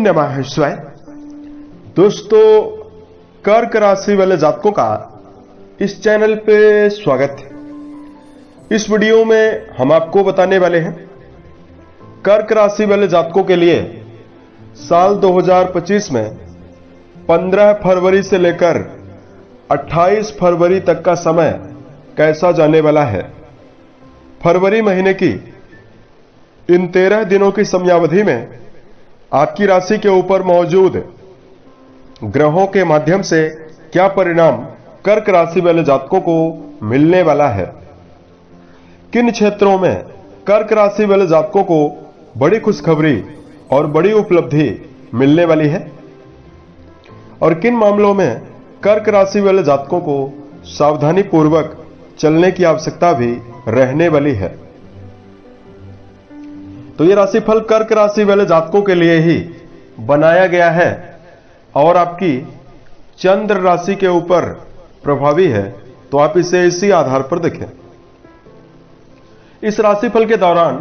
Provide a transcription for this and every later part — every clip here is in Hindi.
नमः शिवाय। दोस्तों, कर्क राशि वाले जातकों का इस चैनल पे स्वागत है। इस वीडियो में हम आपको बताने वाले हैं कर्क राशि वाले जातकों के लिए साल 2025 में 15 फरवरी से लेकर 28 फरवरी तक का समय कैसा जाने वाला है। फरवरी महीने की इन 13 दिनों की समयावधि में आपकी राशि के ऊपर मौजूद ग्रहों के माध्यम से क्या परिणाम कर्क राशि वाले जातकों को मिलने वाला है। किन क्षेत्रों में कर्क राशि वाले जातकों को बड़ी खुशखबरी और बड़ी उपलब्धि मिलने वाली है और किन मामलों में कर्क राशि वाले जातकों को सावधानी पूर्वक चलने की आवश्यकता भी रहने वाली है। तो यह राशिफल कर्क राशि वाले जातकों के लिए ही बनाया गया है और आपकी चंद्र राशि के ऊपर प्रभावी है, तो आप इसे इसी आधार पर देखें। इस राशिफल के दौरान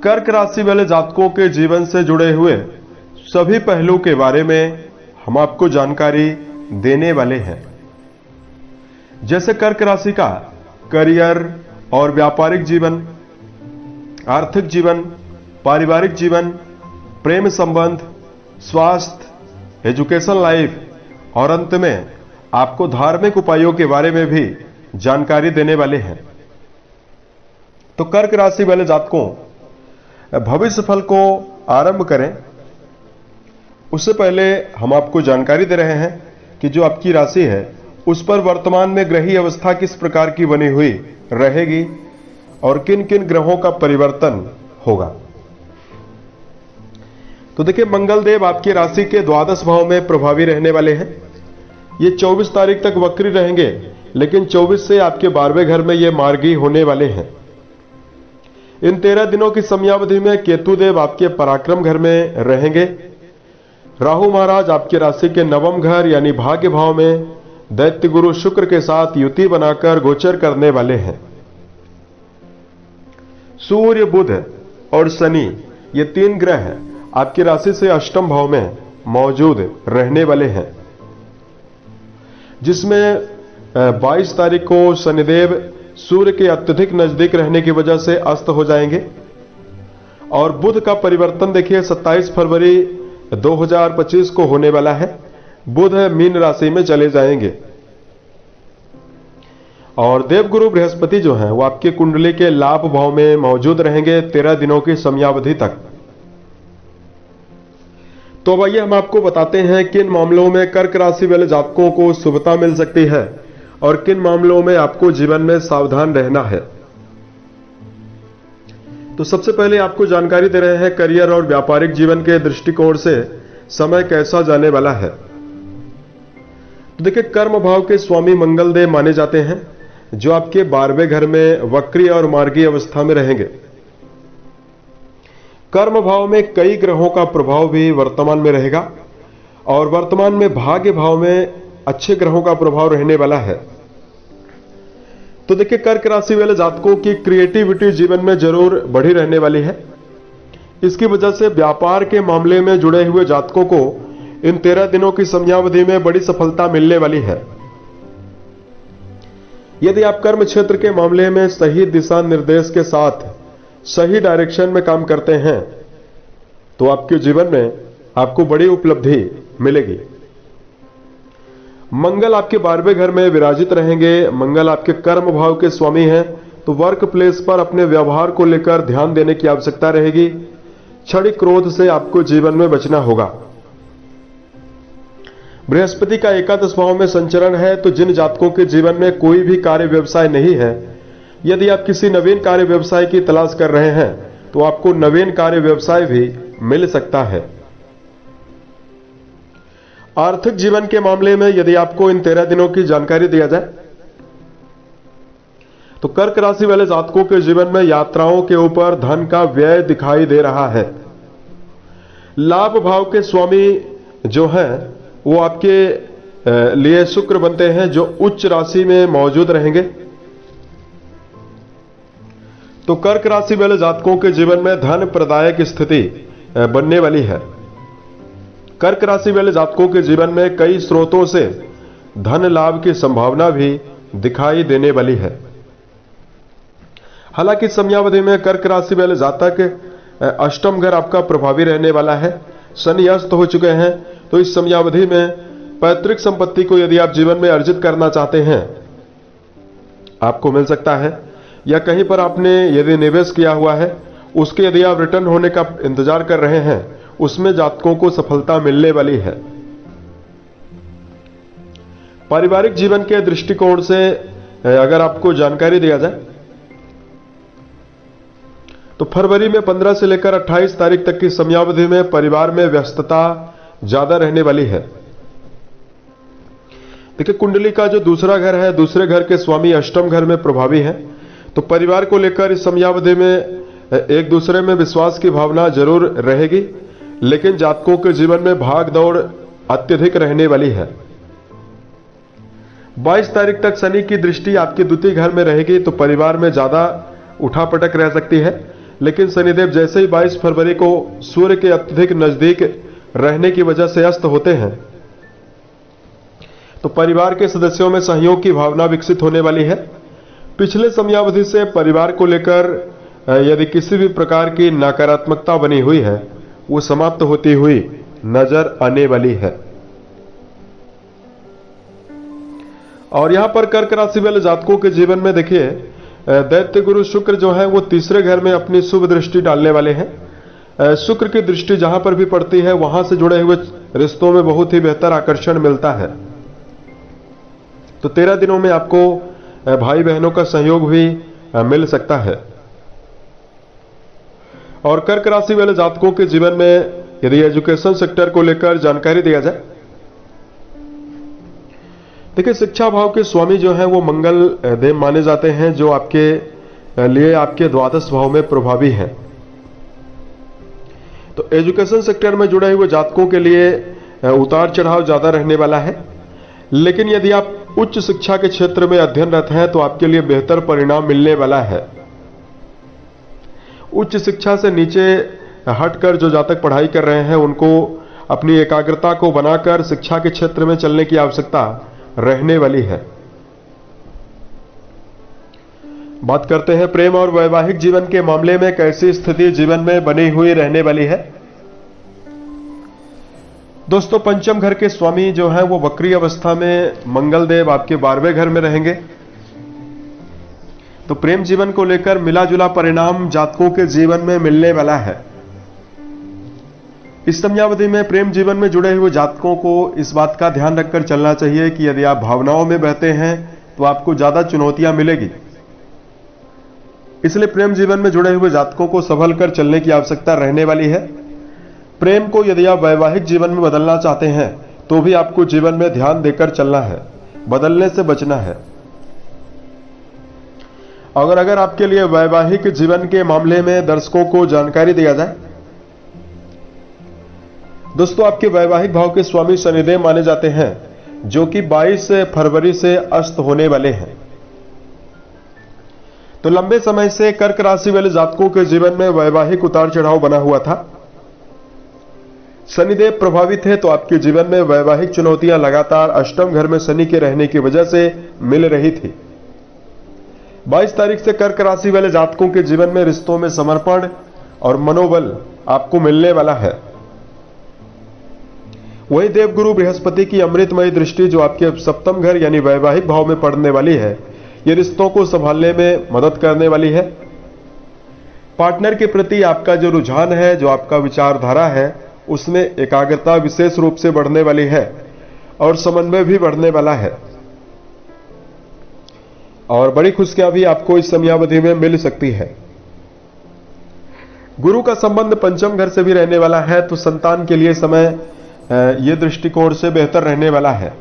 कर्क राशि वाले जातकों के जीवन से जुड़े हुए सभी पहलू के बारे में हम आपको जानकारी देने वाले हैं। जैसे कर्क राशि का करियर और व्यापारिक जीवन, आर्थिक जीवन, पारिवारिक जीवन, प्रेम संबंध, स्वास्थ्य, एजुकेशन लाइफ और अंत में आपको धार्मिक उपायों के बारे में भी जानकारी देने वाले हैं। तो कर्क राशि वाले जातकों, भविष्य फल को आरंभ करें उससे पहले हम आपको जानकारी दे रहे हैं कि जो आपकी राशि है उस पर वर्तमान में ग्रही अवस्था किस प्रकार की बनी हुई रहेगी और किन किन ग्रहों का परिवर्तन होगा। तो देखिए, मंगल देव आपकी राशि के द्वादश भाव में प्रभावी रहने वाले हैं। ये 24 तारीख तक वक्री रहेंगे, लेकिन 24 से आपके 12वें घर में ये मार्गी होने वाले हैं। इन 13 दिनों की समयावधि में केतु देव आपके पराक्रम घर में रहेंगे। राहु महाराज आपकी राशि के नवम घर यानी भाग्य भाव में दैत्य गुरु शुक्र के साथ युति बनाकर गोचर करने वाले हैं। सूर्य, बुध और शनि ये 3 ग्रह आपकी राशि से अष्टम भाव में मौजूद रहने वाले हैं, जिसमें 22 तारीख को शनिदेव सूर्य के अत्यधिक नजदीक रहने की वजह से अस्त हो जाएंगे और बुध का परिवर्तन देखिए 27 फरवरी 2025 को होने वाला है। बुध मीन राशि में चले जाएंगे और देवगुरु बृहस्पति जो है वो आपके कुंडली के लाभ भाव में मौजूद रहेंगे 13 दिनों की समयावधि तक। तो आइए हम आपको बताते हैं किन मामलों में कर्क राशि वाले जातकों को शुभता मिल सकती है और किन मामलों में आपको जीवन में सावधान रहना है। तो सबसे पहले आपको जानकारी दे रहे हैं करियर और व्यापारिक जीवन के दृष्टिकोण से समय कैसा जाने वाला है। तो देखिए, कर्म भाव के स्वामी मंगल देव माने जाते हैं जो आपके 12वें घर में वक्री और मार्गी अवस्था में रहेंगे। कर्म भाव में कई ग्रहों का प्रभाव भी वर्तमान में रहेगा और वर्तमान में भाग्य भाव में अच्छे ग्रहों का प्रभाव रहने वाला है। तो देखिए, कर्क राशि वाले जातकों की क्रिएटिविटी जीवन में जरूर बढ़ी रहने वाली है। इसकी वजह से व्यापार के मामले में जुड़े हुए जातकों को इन 13 दिनों की समयावधि में बड़ी सफलता मिलने वाली है। यदि आप कर्म क्षेत्र के मामले में सही दिशा निर्देश के साथ सही डायरेक्शन में काम करते हैं तो आपके जीवन में आपको बड़ी उपलब्धि मिलेगी। मंगल आपके 12वें घर में विराजित रहेंगे। मंगल आपके कर्म भाव के स्वामी हैं, तो वर्क प्लेस पर अपने व्यवहार को लेकर ध्यान देने की आवश्यकता रहेगी। क्षणिक क्रोध से आपको जीवन में बचना होगा। बृहस्पति का एकादश भाव में संचरण है, तो जिन जातकों के जीवन में कोई भी कार्य व्यवसाय नहीं है, यदि आप किसी नवीन कार्य व्यवसाय की तलाश कर रहे हैं तो आपको नवीन कार्य व्यवसाय भी मिल सकता है। आर्थिक जीवन के मामले में यदि आपको इन 13 दिनों की जानकारी दिया जाए तो कर्क राशि वाले जातकों के जीवन में यात्राओं के ऊपर धन का व्यय दिखाई दे रहा है। लाभ भाव के स्वामी जो हैं वो आपके लिए शुक्र बनते हैं जो उच्च राशि में मौजूद रहेंगे। तो कर्क राशि वाले जातकों के जीवन में धन प्रदायक स्थिति बनने वाली है। कर्क राशि वाले जातकों के जीवन में कई स्रोतों से धन लाभ की संभावना भी दिखाई देने वाली है। हालांकि इस समयावधि में कर्क राशि वाले जातक अष्टम घर आपका प्रभावी रहने वाला है। शनि अस्त हो चुके हैं, तो इस समयावधि में पैतृक संपत्ति को यदि आप जीवन में अर्जित करना चाहते हैं आपको मिल सकता है, या कहीं पर आपने यदि निवेश किया हुआ है उसके यदि आप रिटर्न होने का इंतजार कर रहे हैं उसमें जातकों को सफलता मिलने वाली है। पारिवारिक जीवन के दृष्टिकोण से अगर आपको जानकारी दिया जाए तो फरवरी में 15 से लेकर 28 तारीख तक की समयावधि में परिवार में व्यस्तता ज्यादा रहने वाली है। देखिए, कुंडली का जो दूसरा घर है, दूसरे घर के स्वामी अष्टम घर में प्रभावी है, तो परिवार को लेकर इस समयावधि में एक दूसरे में विश्वास की भावना जरूर रहेगी, लेकिन जातकों के जीवन में भाग दौड़ अत्यधिक रहने वाली है। 22 तारीख तक शनि की दृष्टि आपके द्वितीय घर में रहेगी, तो परिवार में ज्यादा उठापटक रह सकती है, लेकिन शनिदेव जैसे ही 22 फरवरी को सूर्य के अत्यधिक नजदीक रहने की वजह से अस्त होते हैं, तो परिवार के सदस्यों में सहयोग की भावना विकसित होने वाली है। पिछले समयावधि से परिवार को लेकर यदि किसी भी प्रकार की नकारात्मकता बनी हुई है वो समाप्त होती हुई नजर आने वाली है। और यहां पर कर्क राशि वाले जातकों के जीवन में देखिए, दैत्य गुरु शुक्र जो है वो तीसरे घर में अपनी शुभ दृष्टि डालने वाले हैं। शुक्र की दृष्टि जहां पर भी पड़ती है वहां से जुड़े हुए रिश्तों में बहुत ही बेहतर आकर्षण मिलता है। तो 13 दिनों में आपको भाई बहनों का सहयोग भी मिल सकता है। और कर्क राशि वाले जातकों के जीवन में यदि एजुकेशन सेक्टर को लेकर जानकारी दिया जाए, देखिए शिक्षा भाव के स्वामी जो है वो मंगल देव माने जाते हैं, जो आपके लिए आपके द्वादश भाव में प्रभावी हैं। तो एजुकेशन सेक्टर में जुड़े हुए जातकों के लिए उतार चढ़ाव ज्यादा रहने वाला है, लेकिन यदि आप उच्च शिक्षा के क्षेत्र में अध्ययनरत हैं तो आपके लिए बेहतर परिणाम मिलने वाला है। उच्च शिक्षा से नीचे हटकर जो जातक पढ़ाई कर रहे हैं उनको अपनी एकाग्रता को बनाकर शिक्षा के क्षेत्र में चलने की आवश्यकता रहने वाली है। बात करते हैं प्रेम और वैवाहिक जीवन के मामले में कैसी स्थिति जीवन में बनी हुई रहने वाली है। दोस्तों, पंचम घर के स्वामी जो है वो वक्री अवस्था में मंगल देव आपके 12वें घर में रहेंगे, तो प्रेम जीवन को लेकर मिला जुला परिणाम जातकों के जीवन में मिलने वाला है। इस समयावधि में प्रेम जीवन में जुड़े हुए जातकों को इस बात का ध्यान रखकर चलना चाहिए कि यदि आप भावनाओं में बहते हैं तो आपको ज्यादा चुनौतियां मिलेगी। इसलिए प्रेम जीवन में जुड़े हुए जातकों को संभल कर चलने की आवश्यकता रहने वाली है। प्रेम को यदि आप वैवाहिक जीवन में बदलना चाहते हैं तो भी आपको जीवन में ध्यान देकर चलना है, बदलने से बचना है। अगर आपके लिए वैवाहिक जीवन के मामले में दर्शकों को जानकारी दिया जाए, दोस्तों आपके वैवाहिक भाव के स्वामी शनिदेव माने जाते हैं, जो कि 22 फरवरी से अस्त होने वाले हैं। तो लंबे समय से कर्क राशि वाले जातकों के जीवन में वैवाहिक उतार चढ़ाव बना हुआ था। शनिदेव प्रभावित है तो आपके जीवन में वैवाहिक चुनौतियां लगातार अष्टम घर में शनि के रहने की वजह से मिल रही थी। 22 तारीख से कर्क राशि वाले जातकों के जीवन में रिश्तों में समर्पण और मनोबल आपको मिलने वाला है। वही देवगुरु बृहस्पति की अमृतमयी दृष्टि जो आपके सप्तम घर यानी वैवाहिक भाव में पड़ने वाली है, ये रिश्तों को संभालने में मदद करने वाली है। पार्टनर के प्रति आपका जो रुझान है, जो आपका विचारधारा है, उसमें एकाग्रता विशेष रूप से बढ़ने वाली है और समन्वय भी बढ़ने वाला है। और बड़ी खुशियां भी आपको इस समयावधि में मिल सकती है। गुरु का संबंध पंचम घर से भी रहने वाला है, तो संतान के लिए समय ये दृष्टिकोण से बेहतर रहने वाला है।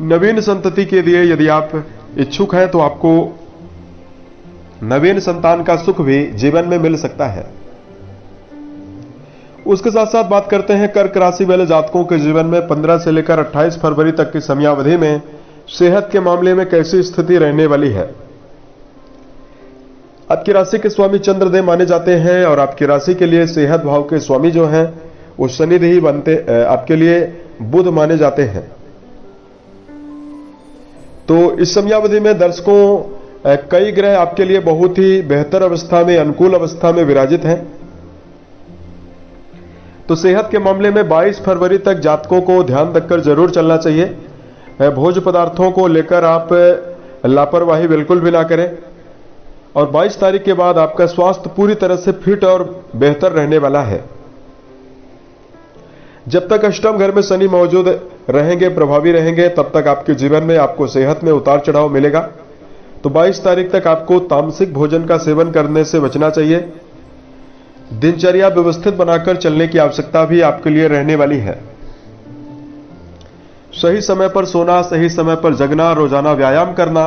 नवीन संतति के लिए यदि आप इच्छुक हैं तो आपको नवीन संतान का सुख भी जीवन में मिल सकता है। उसके साथ साथ बात करते हैं कर्क राशि वाले जातकों के जीवन में 15 से लेकर 28 फरवरी तक की समयावधि में सेहत के मामले में कैसी स्थिति रहने वाली है। आपकी राशि के स्वामी चंद्रदेव माने जाते हैं और आपकी राशि के लिए सेहत भाव के स्वामी जो हैं वो शनिदेव बनते आपके लिए बुध माने जाते हैं। तो इस समयावधि में दर्शकों कई ग्रह आपके लिए बहुत ही बेहतर अवस्था में, अनुकूल अवस्था में विराजित हैं। तो सेहत के मामले में 22 फरवरी तक जातकों को ध्यान रखकर जरूर चलना चाहिए। भोज्य पदार्थों को लेकर आप लापरवाही बिल्कुल भी ना करें और 22 तारीख के बाद आपका स्वास्थ्य पूरी तरह से फिट और बेहतर रहने वाला है। जब तक अष्टम घर में शनि मौजूद रहेंगे, प्रभावी रहेंगे, तब तक आपके जीवन में आपको सेहत में उतार चढ़ाव मिलेगा। तो 22 तारीख तक आपको तामसिक भोजन का सेवन करने से बचना चाहिए। दिनचर्या व्यवस्थित बनाकर चलने की आवश्यकता भी आपके लिए रहने वाली है। सही समय पर सोना, सही समय पर जगना, रोजाना व्यायाम करना,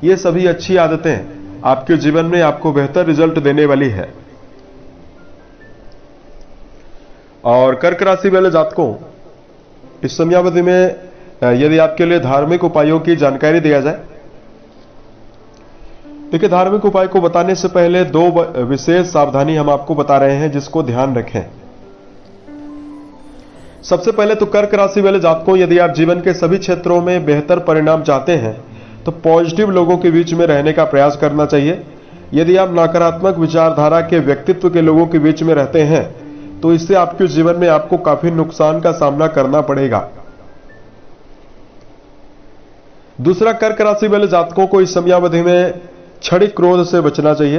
ये सभी अच्छी आदतें आपके जीवन में आपको बेहतर रिजल्ट देने वाली है। और कर्क राशि वाले जातकों, इस समयावधि में यदि आपके लिए धार्मिक उपायों की जानकारी दिया जाए, देखिए धार्मिक उपाय को बताने से पहले 2 विशेष सावधानी हम आपको बता रहे हैं जिसको ध्यान रखें। सबसे पहले तो कर्क राशि वाले जातकों, यदि आप जीवन के सभी क्षेत्रों में बेहतर परिणाम चाहते हैं तो पॉजिटिव लोगों के बीच में रहने का प्रयास करना चाहिए। यदि आप नकारात्मक विचारधारा के व्यक्तित्व के लोगों के बीच में रहते हैं तो इससे आपके जीवन में आपको काफी नुकसान का सामना करना पड़ेगा। दूसरा, कर्क राशि वाले जातकों को इस समयावधि में क्षणिक क्रोध से बचना चाहिए।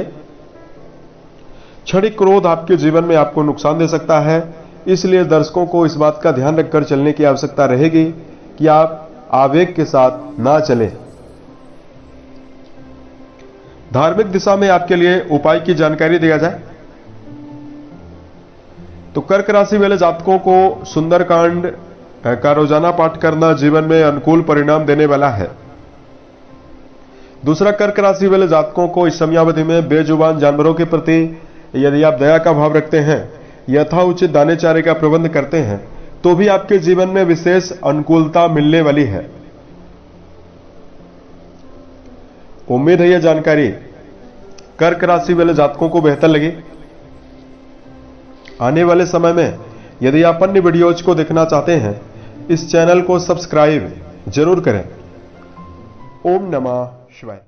क्षणिक क्रोध आपके जीवन में आपको नुकसान दे सकता है, इसलिए दर्शकों को इस बात का ध्यान रखकर चलने की आवश्यकता रहेगी कि आप आवेग के साथ ना चलें। धार्मिक दिशा में आपके लिए उपाय की जानकारी दिया जाए तो कर्क राशि वाले जातकों को सुंदरकांड का रोजाना पाठ करना जीवन में अनुकूल परिणाम देने वाला है। दूसरा, कर्क राशि वाले जातकों को इस समयावधि में बेजुबान जानवरों के प्रति यदि आप दया का भाव रखते हैं, यथाउचित दाने चारे का प्रबंध करते हैं, तो भी आपके जीवन में विशेष अनुकूलता मिलने वाली है। उम्मीद है यह जानकारी कर्क राशि वाले जातकों को बेहतर लगी। आने वाले समय में यदि आप अन्य वीडियोज को देखना चाहते हैं, इस चैनल को सब्सक्राइब जरूर करें। ओम नमः शिवाय।